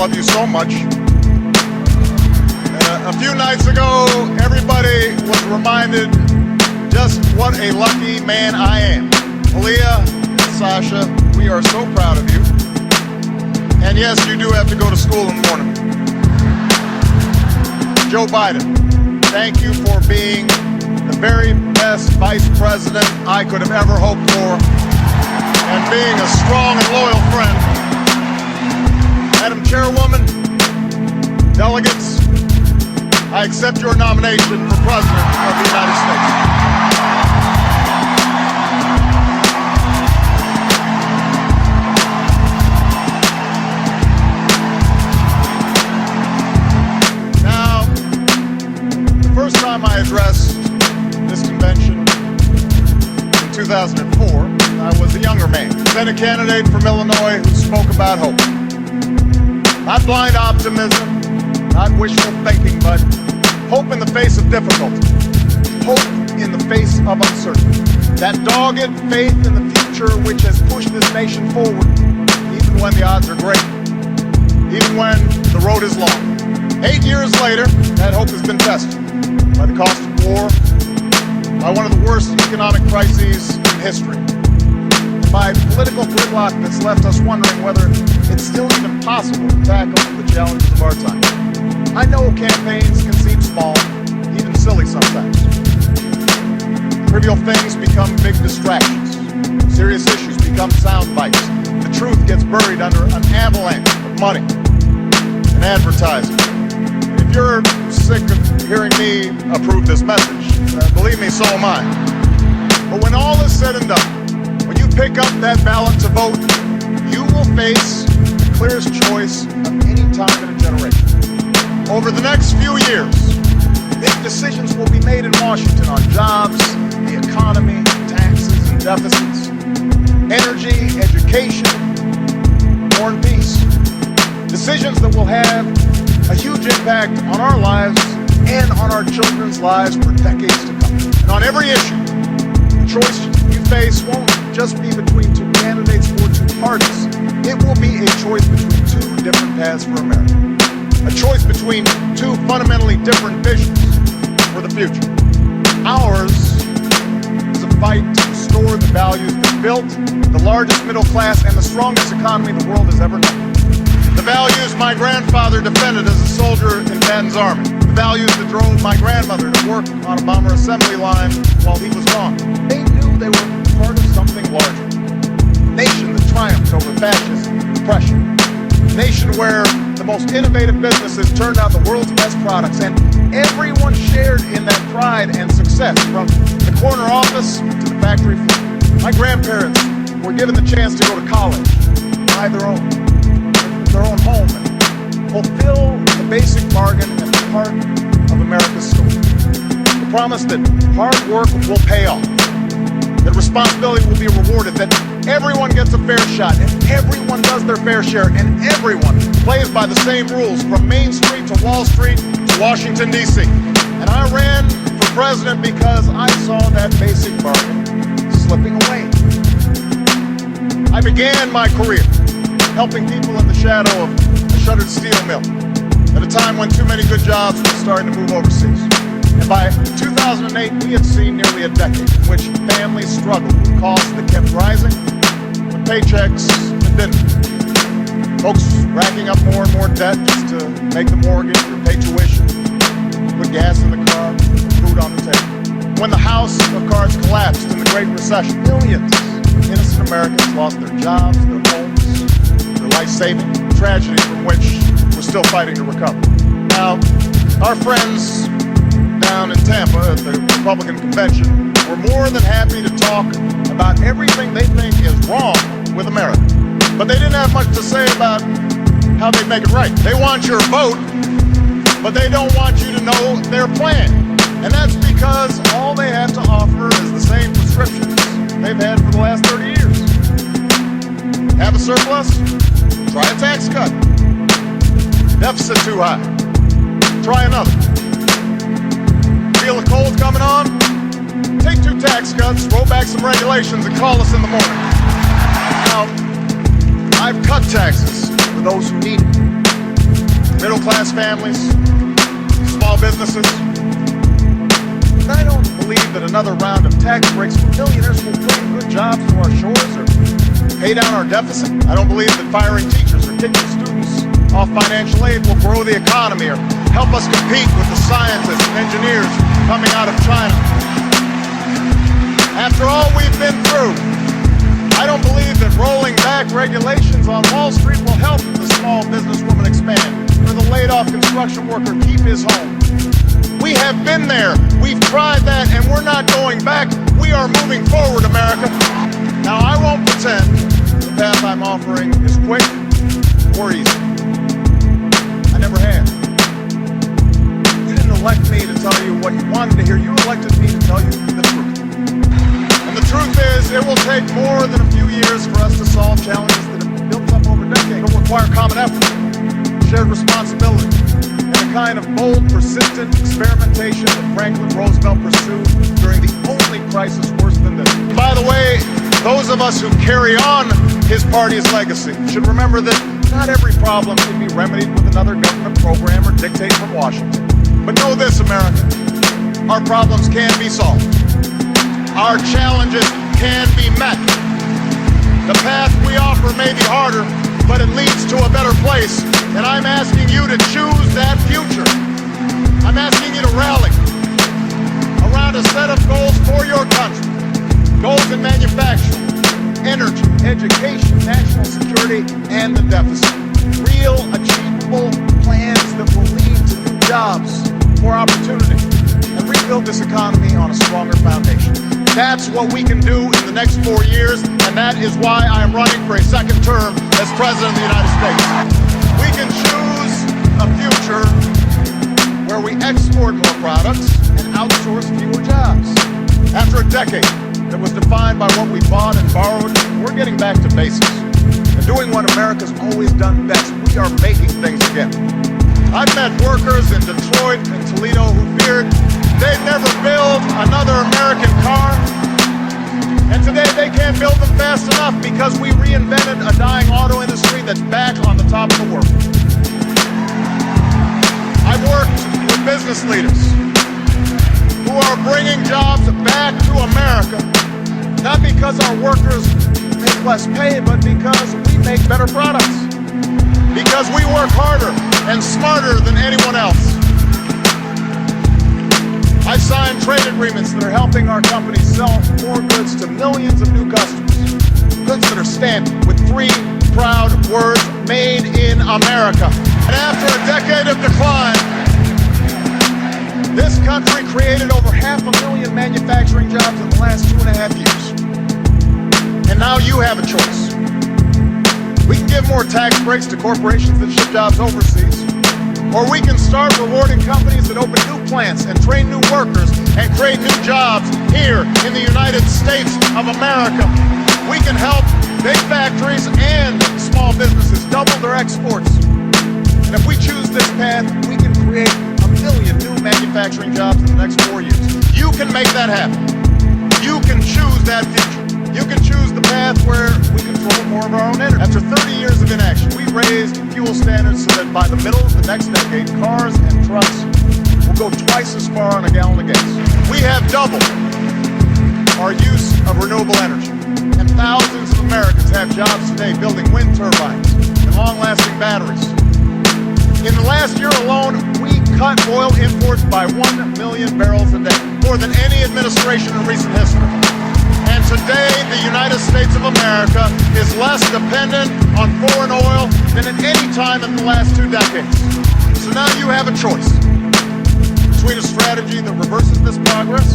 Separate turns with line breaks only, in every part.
love you so much. A few nights ago, everybody was reminded just what a lucky man I am. Aaliyah and Sasha, we are so proud of you. And yes, you do have to go to school in the morning. Joe Biden, thank you for being the very best vice president I could have ever hoped for, and being a strong and loyal friend. Madam Chairwoman, delegates, I accept your nomination for President of the United States. Now, the first time I addressed this convention in 2004, I was a younger man, then a candidate from Illinois who spoke about hope. Not blind optimism, not wishful thinking, but hope in the face of difficulty, hope in the face of uncertainty. That dogged faith in the future which has pushed this nation forward, even when the odds are great, even when the road is long. 8 years later, that hope has been tested by the cost of war, by one of the worst economic crises in history, by political gridlock that's left us wondering whether it's still even possible to tackle the challenges of our time. I know campaigns can seem small, even silly sometimes. Trivial things become big distractions. Serious issues become sound bites. The truth gets buried under an avalanche of money and advertising. And if you're sick of hearing me approve this message, believe me, so am I. But when all is said and done, when you pick up that ballot to vote, you will face the clearest choice of any time in a generation. Over the next few years, big decisions will be made in Washington on jobs, the economy, taxes and deficits, energy, education, war and peace. Decisions that will have a huge impact on our lives and on our children's lives for decades to come. And on every issue, the choice you face won't just be between two candidates or two parties. It will be a choice between two different paths for America. A choice between two fundamentally different visions for the future. Ours is a fight to restore the values that built the largest middle class and the strongest economy the world has ever known. The values my grandfather defended as a soldier in Patton's army. The values that drove my grandmother to work on a bomber assembly line while he was gone. They knew they were part of something larger. A nation that triumphed over fascism and oppression. A nation where the most innovative businesses turned out the world's best products, and everyone shared in that pride and success, from the corner office to the factory floor. My grandparents were given the chance to go to college, buy their own home, and fulfill the basic bargain at the heart of America's story. The promise that hard work will pay off, that responsibility will be rewarded, that everyone gets a fair shot, and everyone does their fair share, and everyone plays by the same rules, from Main Street to Wall Street to Washington, D.C. And I ran for president because I saw that basic bargain slipping away. I began my career helping people in the shadow of a shuttered steel mill at a time when too many good jobs were starting to move overseas. And by 2008, we had seen nearly a decade in which families struggled with costs that kept rising, with paychecks that didn't. Folks racking up more and more debt just to make the mortgage or pay tuition, put gas in the car, food on the table. When the house of cards collapsed in the Great Recession, millions of innocent Americans lost their jobs, their homes, their life-saving, tragedy from which we're still fighting to recover. Now, our friends down in Tampa at the Republican convention were more than happy to talk about everything they think is wrong with America. But they didn't have much to say about how they make it right. They want your vote, but they don't want you to know their plan. And that's because all they have to offer is the same prescriptions they've had for the last 30 years. Have a surplus? Try a tax cut. Deficit too high? Try another. Feel the cold coming on? Take 2 tax cuts, roll back some regulations, and call us in the morning. Now, I've cut taxes for those who need it. middle-class families, small businesses. And I don't believe that another round of tax breaks for millionaires will bring good jobs to our shores or pay down our deficit. I don't believe that firing teachers or kicking students off financial aid will grow the economy or help us compete with the scientists and engineers coming out of China. After all we've been through, I don't believe that rolling back regulations on Wall Street will help the small businesswoman expand or the laid-off construction worker keep his home. We have been there, we've tried that, and we're not going back. We are moving forward, America. Now, I won't pretend the path I'm offering is quick or easy. I never have. You didn't elect me to tell you what you wanted to hear. You elected me to tell you the truth. And the truth is, it will take more than a few years for us to solve challenges that have built up over decades. It will require common effort, shared responsibility, and the kind of bold, persistent experimentation that Franklin Roosevelt pursued during the only crisis worse than this. By the way, those of us who carry on his party's legacy should remember that not every problem can be remedied with another government program or dictate from Washington. But know this, America, our problems can be solved. Our challenges can be met. The path we offer may be harder, but it leads to a better place. And I'm asking you to choose that future. I'm asking you to rally around a set of goals for your country. Goals in manufacturing, energy, education, national security, and the deficit. Real, achievable plans that will lead to new jobs, more opportunity, and rebuild this economy on a stronger foundation. That's what we can do in the next 4 years, and that is why I am running for a second term as President of the United States. We can choose a future where we export more products and outsource fewer jobs. After a decade that was defined by what we bought and borrowed, we're getting back to basics and doing what America's always done best. We are making things again. I've met workers in Detroit and Toledo who feared they'd never build another American car. And today they can't build them fast enough because we reinvented a dying auto industry that's back on the top of the world. I've worked with business leaders who are bringing jobs back to America, not because our workers make less pay, but because we make better products. Because we work harder and smarter than anyone else. I signed trade agreements that are helping our companies sell more goods to millions of new customers. Goods that are stamped with 3 proud words, made in America. And after a decade of decline, this country created over 500,000 manufacturing jobs in the last 2.5 years. And now you have a choice. We can give more tax breaks to corporations that ship jobs overseas, or we can start rewarding companies that open new plants and train new workers and create new jobs here in the United States of America. We can help big factories and small businesses double their exports. And if we choose this path, we can create 1 million new manufacturing jobs in the next 4 years. You can make that happen. You can choose that future. You can choose the path where we control more of our own energy. After 30 years of inaction, we raised fuel standards so that by the middle of the next decade, cars and trucks will go twice as far on a gallon of gas. We have doubled our use of renewable energy, and thousands of Americans have jobs today building wind turbines and long-lasting batteries. In the last year alone, we cut oil imports by 1 million barrels a day, more than any administration in recent history. And today, the United States of America is less dependent on foreign oil than at any time in the last 2 decades. So now you have a choice between a strategy that reverses this progress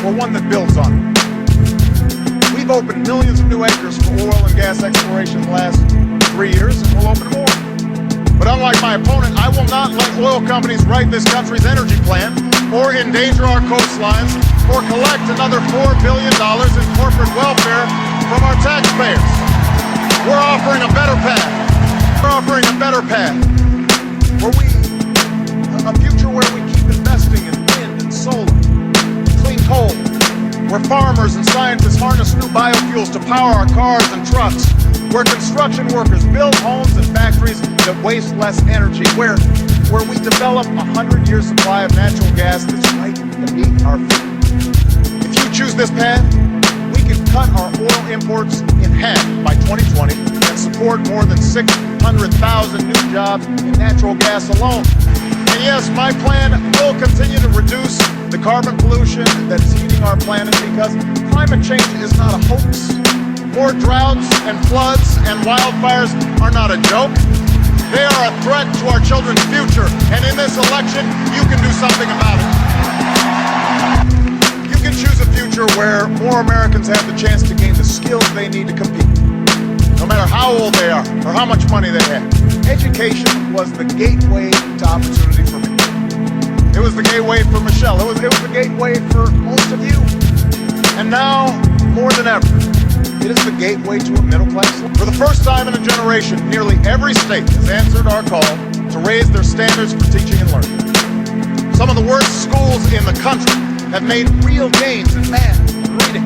or one that builds on it. We've opened millions of new acres for oil and gas exploration in the last 3 years, and we'll open more. But unlike my opponent, I will not let oil companies write this country's energy plan or endanger our coastlines or collect another $4 billion in corporate welfare from our taxpayers. We're offering a better path. We're offering a better path a future where we keep investing in wind and solar, clean coal, where farmers and scientists harness new biofuels to power our cars and trucks, where construction workers build homes and factories that waste less energy, where we develop a 100-year supply of natural gas that's right beneath our feet. If you choose this path, we can cut our oil imports in half by 2020 and support more than 600,000 new jobs in natural gas alone. And yes, my plan will continue to reduce the carbon pollution that is heating our planet, because climate change is not a hoax. More droughts and floods and wildfires are not a joke. They are a threat to our children's future, and in this election, you can do something about it. You can choose a future where more Americans have the chance to gain the skills they need to compete, no matter how old they are or how much money they have. Education was the gateway to opportunity for me. It was the gateway for Michelle. It was the gateway for most of you. And now, more than ever, it is the gateway to a middle class life. For the first time in a generation, nearly every state has answered our call to raise their standards for teaching and learning. Some of the worst schools in the country have made real gains in math and reading.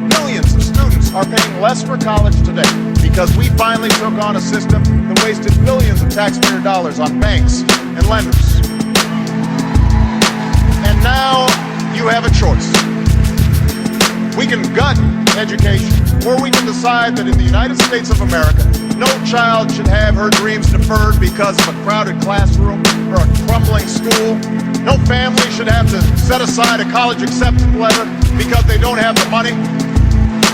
Millions of students are paying less for college today because we finally took on a system that wasted billions of taxpayer dollars on banks and lenders. And now you have a choice. We can gut education, or we can decide that in the United States of America, no child should have her dreams deferred because of a crowded classroom or a crumbling school. No family should have to set aside a college acceptance letter because they don't have the money.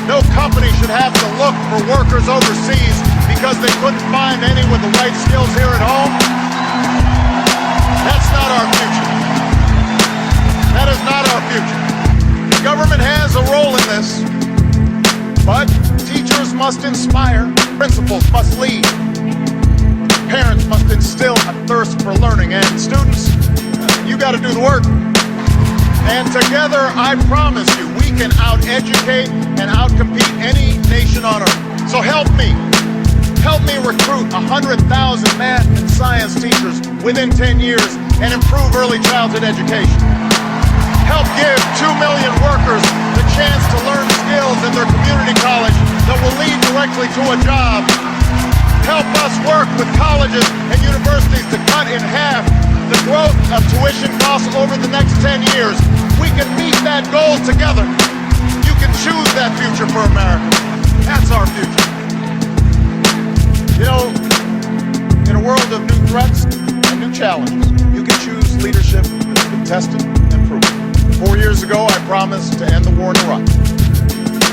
No company should have to look for workers overseas because they couldn't find any with the right skills here at home. That's not our future. That is not our future. The government has a role in this, but teachers must inspire, principals must lead, parents must instill a thirst for learning, and students, you got to do the work. And together, I promise you, we can out-educate and out-compete any nation on earth. So help me recruit 100,000 math and science teachers within 10 years and improve early childhood education. Help give 2 million workers the chance to learn skills in their community college that will lead directly to a job. Help us work with colleges and universities to cut in half the growth of tuition costs over the next 10 years. We can meet that goal together. You can choose that future for America. That's our future. You know, in a world of new threats and new challenges, you can choose leadership that's been tested and proven. 4 years ago, I promised to end the war in Iraq.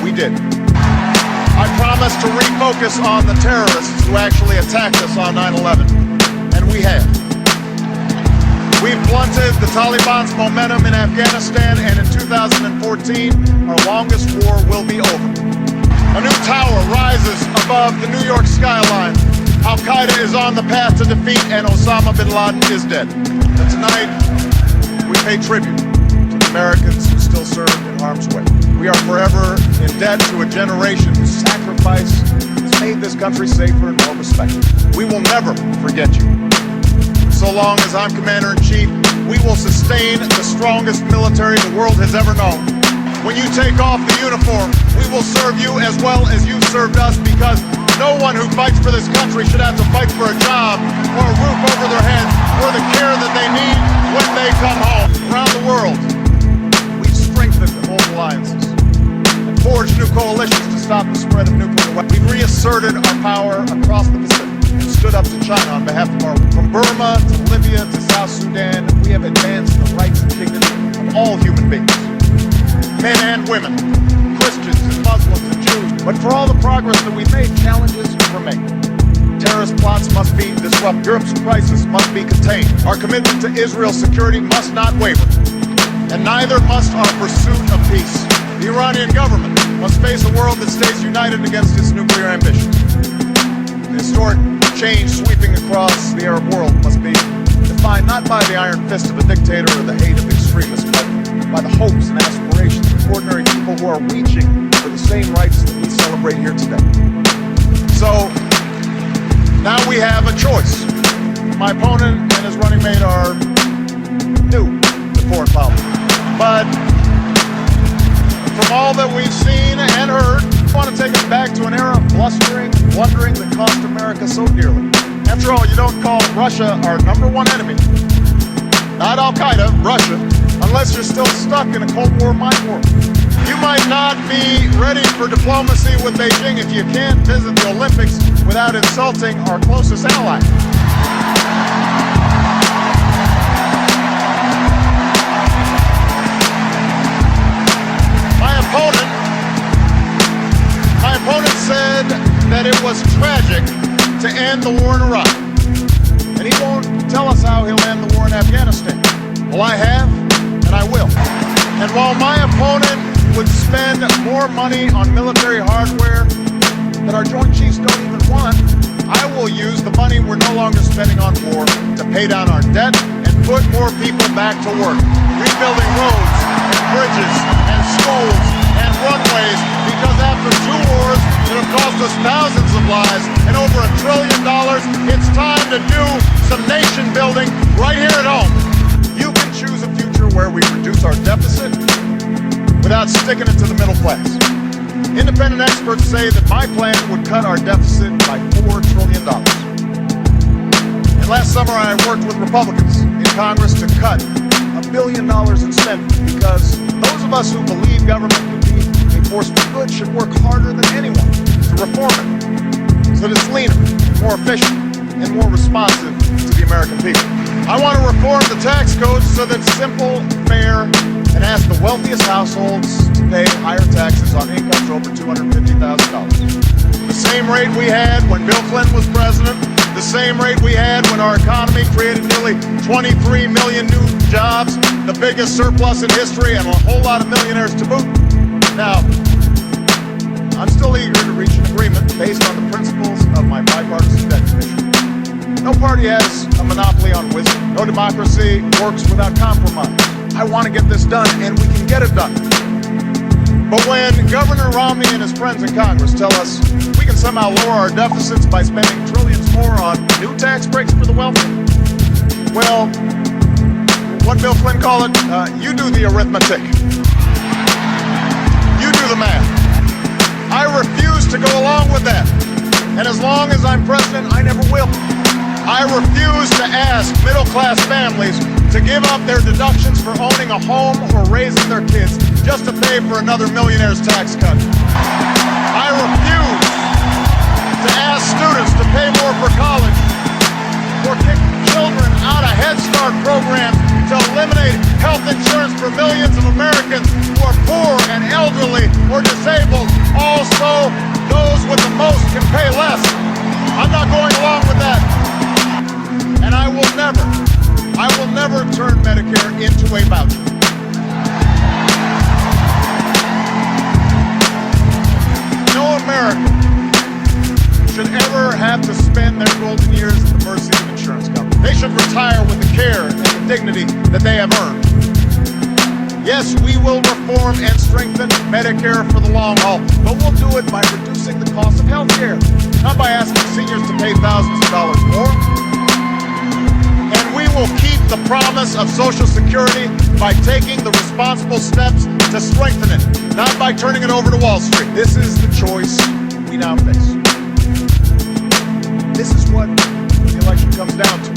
We did. I promised to refocus on the terrorists who actually attacked us on 9/11, and we have. We've blunted the Taliban's momentum in Afghanistan, and in 2014, our longest war will be over. A new tower rises above the New York skyline. Al-Qaeda is on the path to defeat, and Osama bin Laden is dead. And tonight, we pay tribute Americans who still serve in harm's way. We are forever in debt to a generation whose sacrifice has made this country safer and more respected. We will never forget you. So long as I'm Commander-in-Chief, we will sustain the strongest military the world has ever known. When you take off the uniform, we will serve you as well as you've served us, because no one who fights for this country should have to fight for a job or a roof over their heads or the care that they need when they come home. Around the world, strengthened old alliances and forged new coalitions to stop the spread of nuclear weapons. We've reasserted our power across the Pacific and stood up to China on behalf of our world. From Burma to Libya to South Sudan, we have advanced the rights and dignity of all human beings, men and women, Christians and Muslims and Jews. But for all the progress that we've made, challenges remain. Terrorist plots must be disrupted. Europe's crisis must be contained. Our commitment to Israel's security must not waver. And neither must our pursuit of peace. The Iranian government must face a world that stays united against its nuclear ambitions. The historic change sweeping across the Arab world must be defined not by the iron fist of a dictator or the hate of extremists, but by the hopes and aspirations of ordinary people who are reaching for the same rights that we celebrate here today. So, now we have a choice. My opponent and his running mate are new to foreign policy. But from all that we've seen and heard, I want to take us back to an era of blustering, blundering that cost America so dearly. After all, you don't call Russia our #1 enemy, not Al-Qaeda, Russia, unless you're still stuck in a Cold War mind war. You might not be ready for diplomacy with Beijing if you can't visit the Olympics without insulting our closest ally. My opponent said that it was tragic to end the war in Iraq, and he won't tell us how he'll end the war in Afghanistan. Well, I have, and I will. And while my opponent would spend more money on military hardware that our Joint Chiefs don't even want, I will use the money we're no longer spending on war to pay down our debt and put more people back to work, rebuilding roads and bridges and schools and runways, because after 2 wars that have cost us thousands of lives and over $1 trillion, it's time to do some nation building right here at home. You can choose a future where we reduce our deficit without sticking it to the middle class. Independent experts say that my plan would cut our deficit by $4 trillion. And last summer I worked with Republicans in Congress to cut $1 billion in spending, because those of us who believe government can be a force for good should work harder than anyone to reform it so that it's leaner, more efficient, and more responsive to the American people. I want to reform the tax code so that it's simple, fair, and ask the wealthiest households to pay higher taxes on incomes over $250,000. The same rate we had when Bill Clinton was president, the same rate we had when our economy created nearly 23 million new jobs, the biggest surplus in history, and a whole lot of millionaires to boot. Now, I'm still eager to reach an agreement based on the principles of my bipartisan debt commission. No party has a monopoly on wisdom. No democracy works without compromise. I want to get this done, and we can get it done. But when Governor Romney and his friends in Congress tell us we can somehow lower our deficits by spending trillions more on new tax breaks for the wealthy, well, what Bill Clinton called it, you do the arithmetic. You do the math. I refuse to go along with that. And as long as I'm president, I never will. I refuse to ask middle-class families to give up their deductions for owning a home or raising their kids just to pay for another millionaire's tax cut. I refuse to ask students to pay more for college or kick children out of Head Start programs to eliminate health insurance for millions of Americans who are poor and elderly or disabled. Also, those with the most can pay less. I'm not going along with that. And I will never turn Medicare into a voucher. No American should ever have to spend their golden years at the mercy of insurance companies. They should retire with the care and the dignity that they have earned. Yes, we will reform and strengthen Medicare for the long haul, but we'll do it by reducing the cost of health care, not by asking seniors to pay thousands of dollars more. And we will keep the promise of Social Security by taking the responsible steps to strengthen it, not by turning it over to Wall Street. This is the choice we now face. This is what the election comes down to.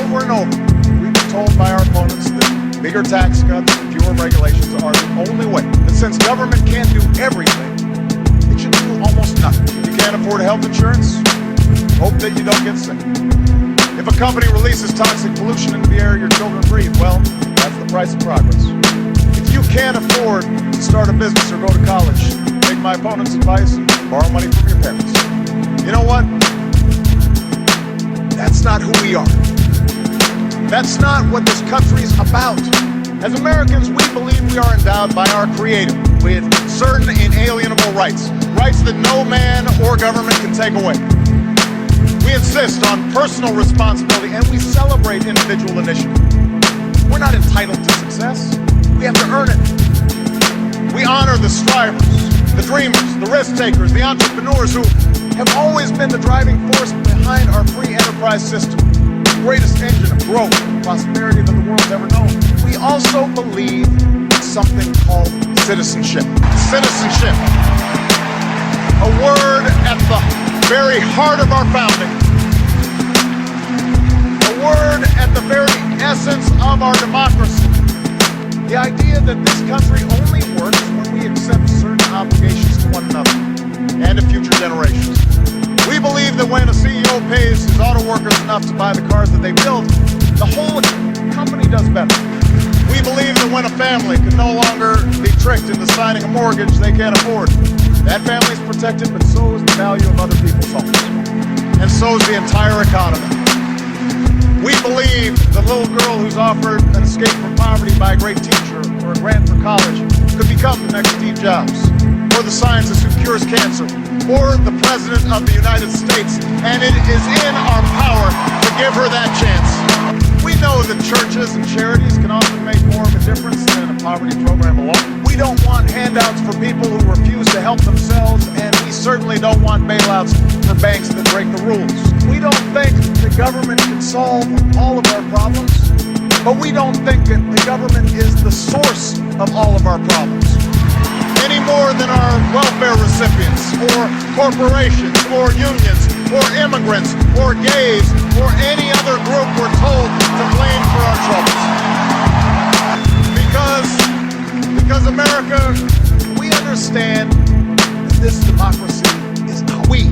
Over and over, we've been told by our opponents that bigger tax cuts, fewer regulations are the only way. That since government can't do everything, it should do almost nothing. If you can't afford health insurance, hope that you don't get sick. If a company releases toxic pollution into the air your children breathe, well, that's the price of progress. If you can't afford to start a business or go to college, take my opponent's advice and borrow money from your parents. You know what? That's not who we are. That's not what this country's about. As Americans, we believe we are endowed by our Creator with certain inalienable rights, rights that no man or government can take away. We insist on personal responsibility, and we celebrate individual initiative. We're not entitled to success. We have to earn it. We honor the strivers, the dreamers, the risk takers, the entrepreneurs who have always been the driving force behind our free enterprise system, the greatest engine of growth and prosperity that the world's ever known. We also believe in something called citizenship. Citizenship, a word at the very heart of our founding, a word at the very essence of our democracy. The idea that this country only works when we accept certain obligations to one another and to future generations. We believe that when a CEO pays his auto workers enough to buy the cars that they build, the whole company does better. We believe that when a family can no longer be tricked into signing a mortgage they can't afford, that family's protected, but so is the value of other people's homes. And so is the entire economy. We believe the little girl who's offered an escape from poverty by a great teacher or a grant for college could become the next Steve Jobs, or the scientist who cures cancer, or the President of the United States, and it is in our power to give her that chance. We know that churches and charities can often make more of a difference than a poverty program alone. We don't want handouts for people who refuse to help themselves, and we certainly don't want bailouts for banks that break the rules. We don't think the government can solve all of our problems, but we don't think that the government is the source of all of our problems, any more than our welfare recipients, or corporations, or unions, or immigrants, or gays, or any other group we're told to blame for our troubles. Because America, we understand that this democracy is we,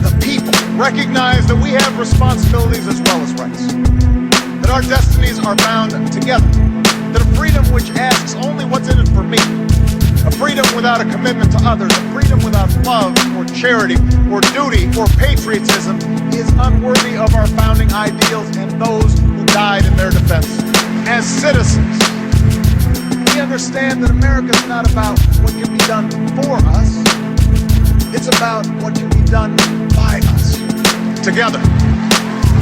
the people, recognize that we have responsibilities as well as rights, that our destinies are bound together, that a freedom which asks only what's in it for me, a freedom without a commitment to others, a freedom without love or charity or duty or patriotism is unworthy of our founding ideals and those who died in their defense. As citizens, we understand that America is not about what can be done for us, it's about what can be done by us. Together,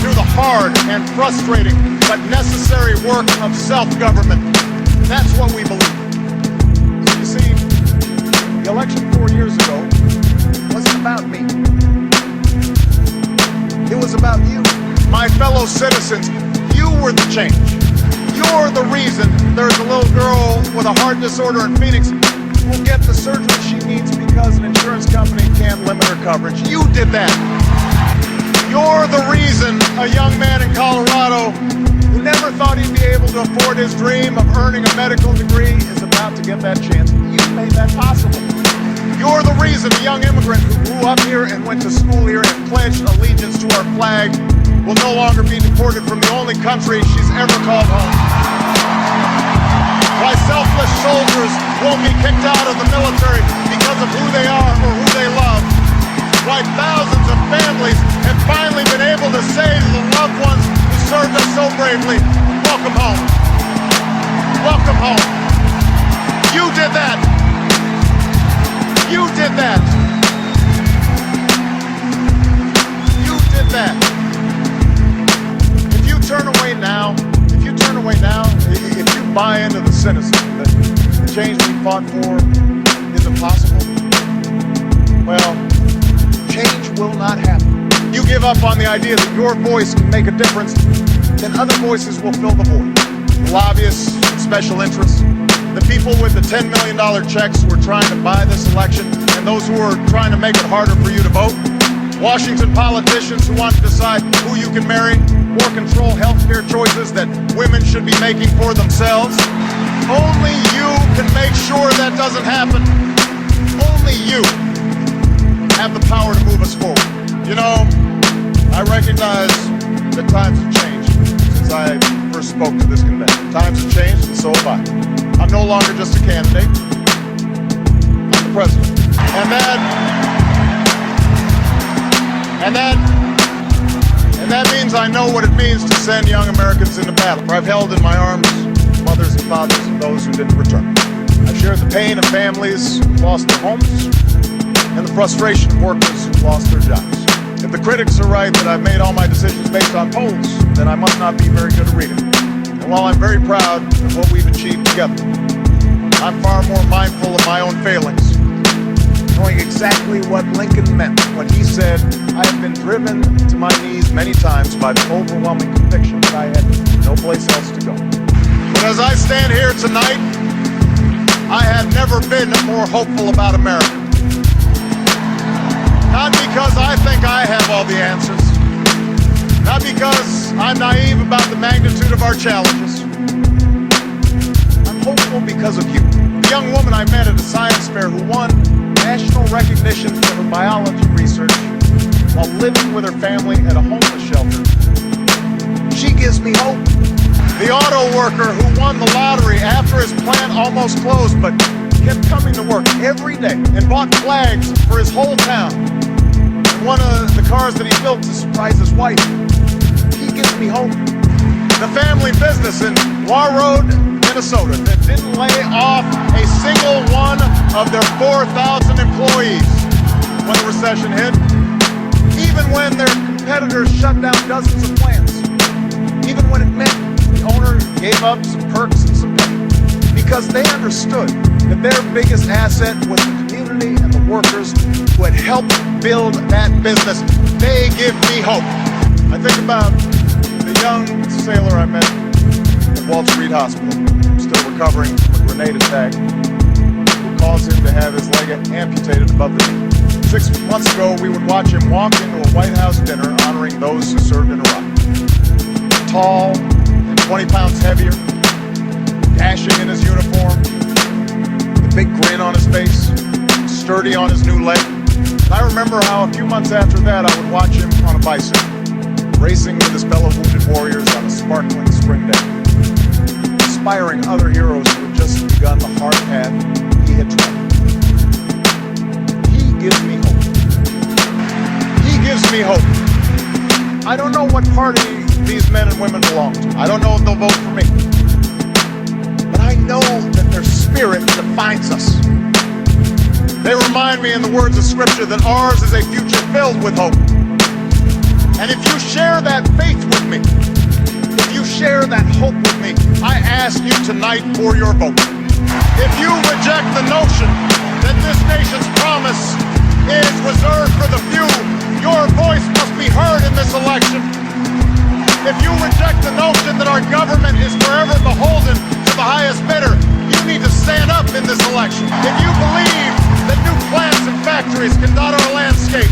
through the hard and frustrating but necessary work of self-government. That's what we believe. You see, the election 4 years ago wasn't about me. It was about you, my fellow citizens. You were the change. You're the reason there's a little girl with a heart disorder in Phoenix who will get the surgery she needs because an insurance company can't limit her coverage. You did that. You're the reason a young man in Colorado who never thought he'd be able to afford his dream of earning a medical degree is about to get that chance. You made that possible. You're the reason a young immigrant who grew up here and went to school here and pledged allegiance to our flag will no longer be deported from the only country she's ever called home. Why selfless soldiers won't be kicked out of the military because of who they are or who they love. Why thousands of families have finally been able to say to the loved ones who served us so bravely, welcome home. Welcome home. You did that. You did that. You did that. If you turn away now, if you buy into the cynicism that the change we fought for is impossible, well, change will not happen. You give up on the idea that your voice can make a difference, then other voices will fill the void. The lobbyists, special interests, the people with the $10 million checks who are trying to buy this election, and those who are trying to make it harder for you to vote. Washington politicians who want to decide who you can marry or control healthcare choices that women should be making for themselves. Only you can make sure that doesn't happen. Only you have the power to move us forward. You know, I recognize that times have changed since I first spoke to this convention. Times have changed, and so have I. I'm no longer just a candidate. I'm the president. And that means I know what it means to send young Americans into battle. I've held in my arms mothers and fathers of those who didn't return. I've shared the pain of families who lost their homes and the frustration of workers who lost their jobs. If the critics are right that I've made all my decisions based on polls, then I must not be very good at reading. And while I'm very proud of what we've achieved together, I'm far more mindful of my own failings, knowing exactly what Lincoln meant when he said, I have been driven to my knees many times by the overwhelming conviction that I had no place else to go. But as I stand here tonight, I have never been more hopeful about America. Not because I think I have all the answers. Not because I'm naive about the magnitude of our challenges. I'm hopeful because of you. The young woman I met at a science fair who won national recognition for her biology research while living with her family at a homeless shelter. She gives me hope. The auto worker who won the lottery after his plant almost closed but kept coming to work every day and bought flags for his whole town. And one of the cars that he built to surprise his wife. He gives me hope. The family business in Warroad, Minnesota that didn't lay off a single one of their 4,000 employees when the recession hit, even when their competitors shut down dozens of plants, even when it meant the owner gave up some perks and some pay, because they understood that their biggest asset was the community and the workers who had helped build that business. They give me hope. I think about the young sailor I met at Walter Reed Hospital, still recovering from a grenade attack, who caused him to have his leg amputated above the knee. 6 months ago, we would watch him walk into a White House dinner honoring those who served in Iraq. Tall and 20 pounds heavier, dashing in his uniform, the big grin on his face, sturdy on his new leg. And I remember how a few months after that, I would watch him on a bicycle, racing with his fellow wounded warriors on a sparkling spring day, inspiring other heroes who had just begun the hard path he had trod. He gives me hope. He gives me hope. I don't know what party these men and women belong to. I don't know if they'll vote for me. But I know that their spirit defines us. They remind me in the words of Scripture that ours is a future filled with hope. And if you share that faith with me, if you share that hope with me, I ask you tonight for your vote. If you reject the notion that this nation's promise is reserved for the few, your voice must be heard in this election. If you reject the notion that our government is forever beholden to the highest bidder, you need to stand up in this election. If you believe that new plants and factories can dot our landscape,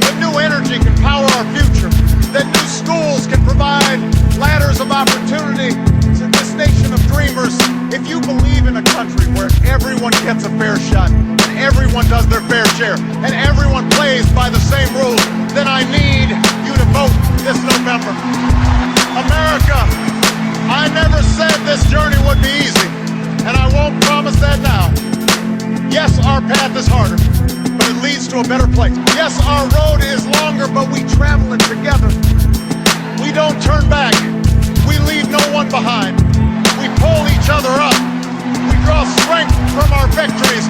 that new energy can power our future, that new schools can provide ladders of opportunity to this nation of dreamers, if you believe in a country where everyone gets a fair shot, and everyone does their fair share, and everyone plays by the same rules, then I need you to vote this November. America, I never said this journey would be easy, and I won't promise that now. Yes, our path is harder, but it leads to a better place. Yes, our road is longer, but we travel it together. We don't turn back. We leave no one behind. We pull each other up. We draw strength from our victories.